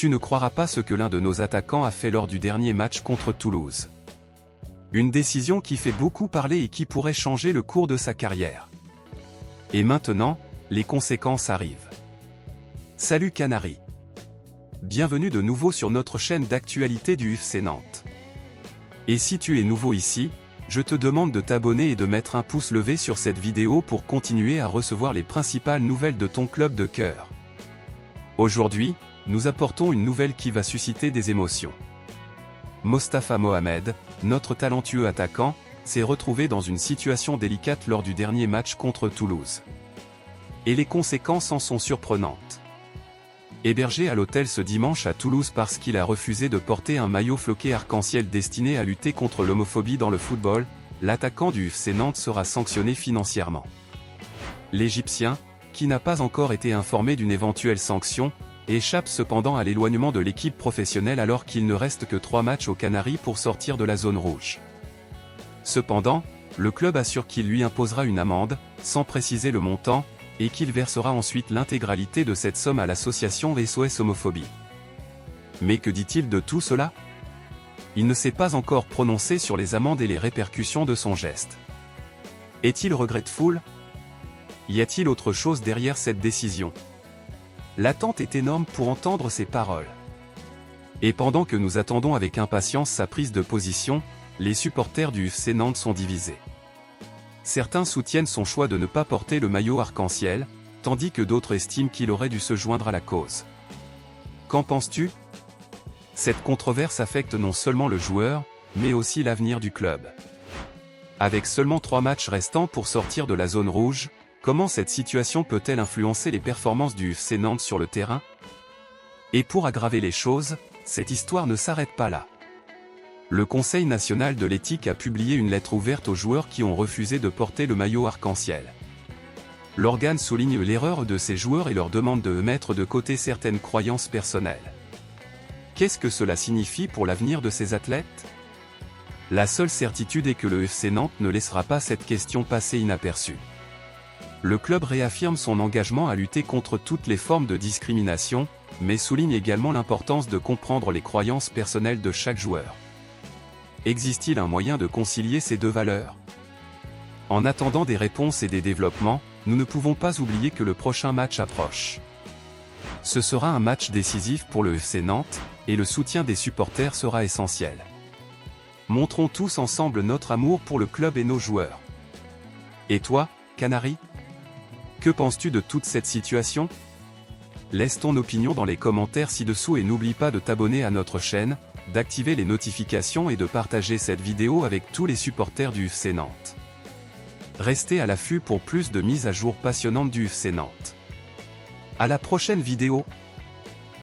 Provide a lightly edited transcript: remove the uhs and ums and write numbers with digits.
Tu ne croiras pas ce que l'un de nos attaquants a fait lors du dernier match contre Toulouse. Une décision qui fait beaucoup parler et qui pourrait changer le cours de sa carrière. Et maintenant, les conséquences arrivent. Salut Canaries. Bienvenue de nouveau sur notre chaîne d'actualité du FC Nantes. Et si tu es nouveau ici, je te demande de t'abonner et de mettre un pouce levé sur cette vidéo pour continuer à recevoir les principales nouvelles de ton club de cœur. Aujourd'hui, nous apportons une nouvelle qui va susciter des émotions. Mostafa Mohamed, notre talentueux attaquant, s'est retrouvé dans une situation délicate lors du dernier match contre Toulouse. Et les conséquences en sont surprenantes. Hébergé à l'hôtel ce dimanche à Toulouse parce qu'il a refusé de porter un maillot floqué arc-en-ciel destiné à lutter contre l'homophobie dans le football, l'attaquant du FC Nantes sera sanctionné financièrement. L'Égyptien, qui n'a pas encore été informé d'une éventuelle sanction, échappe cependant à l'éloignement de l'équipe professionnelle alors qu'il ne reste que 3 matchs aux Canaries pour sortir de la zone rouge. Cependant, le club assure qu'il lui imposera une amende, sans préciser le montant, et qu'il versera ensuite l'intégralité de cette somme à l'association SOS Homophobie. Mais que dit-il de tout cela? Il ne s'est pas encore prononcé sur les amendes et les répercussions de son geste. Est-il regretful? Y a-t-il autre chose derrière cette décision? L'attente est énorme pour entendre ces paroles. Et pendant que nous attendons avec impatience sa prise de position, les supporters du FC Nantes sont divisés. Certains soutiennent son choix de ne pas porter le maillot arc-en-ciel, tandis que d'autres estiment qu'il aurait dû se joindre à la cause. Qu'en penses-tu? Cette controverse affecte non seulement le joueur, mais aussi l'avenir du club. Avec seulement 3 matchs restants pour sortir de la zone rouge, comment cette situation peut-elle influencer les performances du FC Nantes sur le terrain? Et pour aggraver les choses, cette histoire ne s'arrête pas là. Le Conseil national de l'éthique a publié une lettre ouverte aux joueurs qui ont refusé de porter le maillot arc-en-ciel. L'organe souligne l'erreur de ces joueurs et leur demande de mettre de côté certaines croyances personnelles. Qu'est-ce que cela signifie pour l'avenir de ces athlètes? La seule certitude est que le FC Nantes ne laissera pas cette question passer inaperçue. Le club réaffirme son engagement à lutter contre toutes les formes de discrimination, mais souligne également l'importance de comprendre les croyances personnelles de chaque joueur. Existe-t-il un moyen de concilier ces deux valeurs? En attendant des réponses et des développements, nous ne pouvons pas oublier que le prochain match approche. Ce sera un match décisif pour le FC Nantes, et le soutien des supporters sera essentiel. Montrons tous ensemble notre amour pour le club et nos joueurs. Et toi, Canaries? Que penses-tu de toute cette situation? Laisse ton opinion dans les commentaires ci-dessous et n'oublie pas de t'abonner à notre chaîne, d'activer les notifications et de partager cette vidéo avec tous les supporters du FC Nantes. Restez à l'affût pour plus de mises à jour passionnantes du FC Nantes. À la prochaine vidéo.